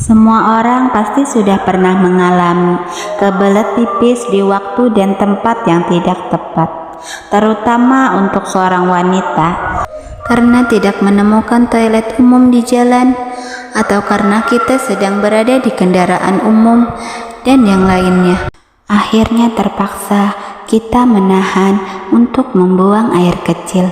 Semua orang pasti sudah pernah mengalami kebelet pipis di waktu dan tempat yang tidak tepat, terutama untuk seorang wanita, karena tidak menemukan toilet umum di jalan, atau karena kita sedang berada di kendaraan umum, dan yang lainnya. Akhirnya terpaksa kita menahan untuk membuang air kecil.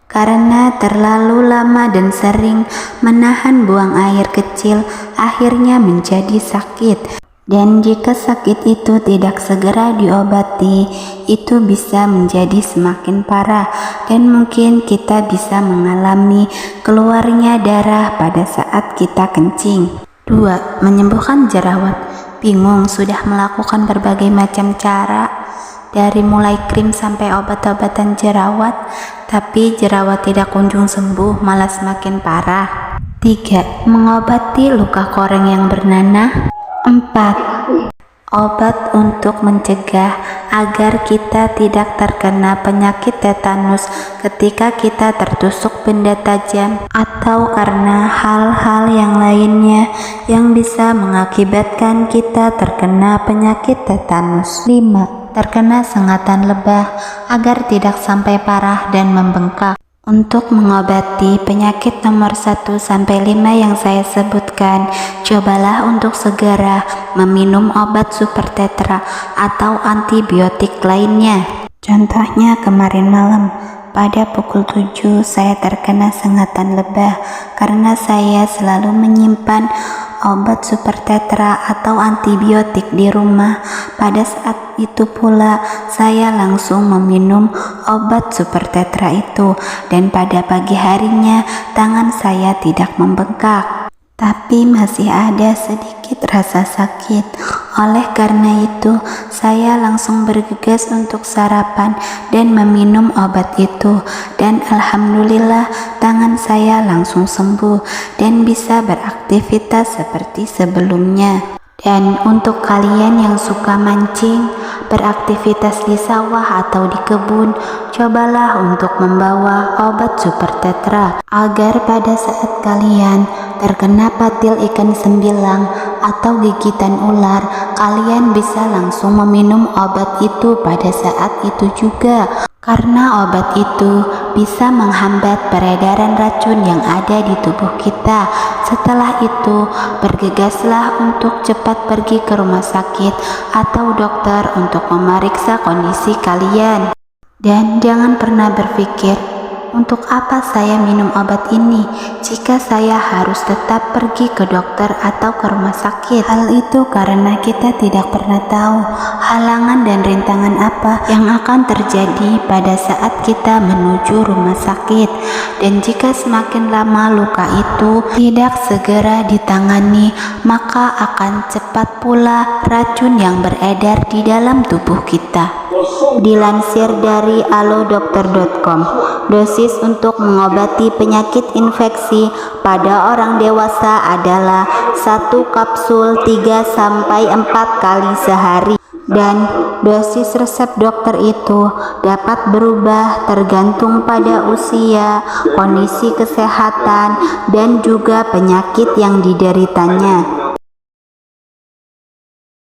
Karena terlalu lama dan sering menahan buang air kecil, akhirnya menjadi sakit. Dan jika sakit itu tidak segera diobati, itu bisa menjadi semakin parah dan mungkin kita bisa mengalami keluarnya darah pada saat kita kencing. 2. Menyembuhkan jerawat. Bingung sudah melakukan berbagai macam cara, dari mulai krim sampai obat-obatan jerawat, tapi jerawat tidak kunjung sembuh, malah semakin parah. 3. Mengobati luka koreng yang bernanah. 4. Obat untuk mencegah agar kita tidak terkena penyakit tetanus ketika kita tertusuk benda tajam atau karena hal-hal yang lainnya yang bisa mengakibatkan kita terkena penyakit tetanus. 5. Terkena sengatan lebah agar tidak sampai parah dan membengkak. Untuk mengobati penyakit nomor 1-5 yang saya sebutkan, cobalah untuk segera meminum obat super tetra atau antibiotik lainnya. Contohnya kemarin malam, pada pukul 7 saya terkena sengatan lebah karena saya selalu menyimpan obat super tetra atau antibiotik di rumah. Pada saat itu pula saya langsung meminum obat super tetra itu, dan pada pagi harinya tangan saya tidak membengkak, tapi masih ada sedikit rasa sakit. Oleh karena itu, saya langsung bergegas untuk sarapan dan meminum obat itu, dan alhamdulillah tangan saya langsung sembuh dan bisa beraktivitas seperti sebelumnya. Dan untuk kalian yang suka mancing, beraktivitas di sawah atau di kebun, cobalah untuk membawa obat super tetra agar pada saat kalian terkena patil ikan sembilang atau gigitan ular, kalian bisa langsung meminum obat itu pada saat itu juga. Karena obat itu bisa menghambat peredaran racun yang ada di tubuh kita. Setelah itu, bergegaslah untuk cepat pergi ke rumah sakit atau dokter untuk memeriksa kondisi kalian. Dan jangan pernah berpikir, untuk apa saya minum obat ini jika saya harus tetap pergi ke dokter atau ke rumah sakit? Hal itu karena kita tidak pernah tahu halangan dan rintangan apa yang akan terjadi pada saat kita menuju rumah sakit. Dan jika semakin lama luka itu tidak segera ditangani, maka akan cepat pula racun yang beredar di dalam tubuh kita. Dilansir dari alodokter.com, dosis untuk mengobati penyakit infeksi pada orang dewasa adalah 1 kapsul 3-4 kali sehari. Dan dosis resep dokter itu dapat berubah tergantung pada usia, kondisi kesehatan, dan juga penyakit yang dideritanya.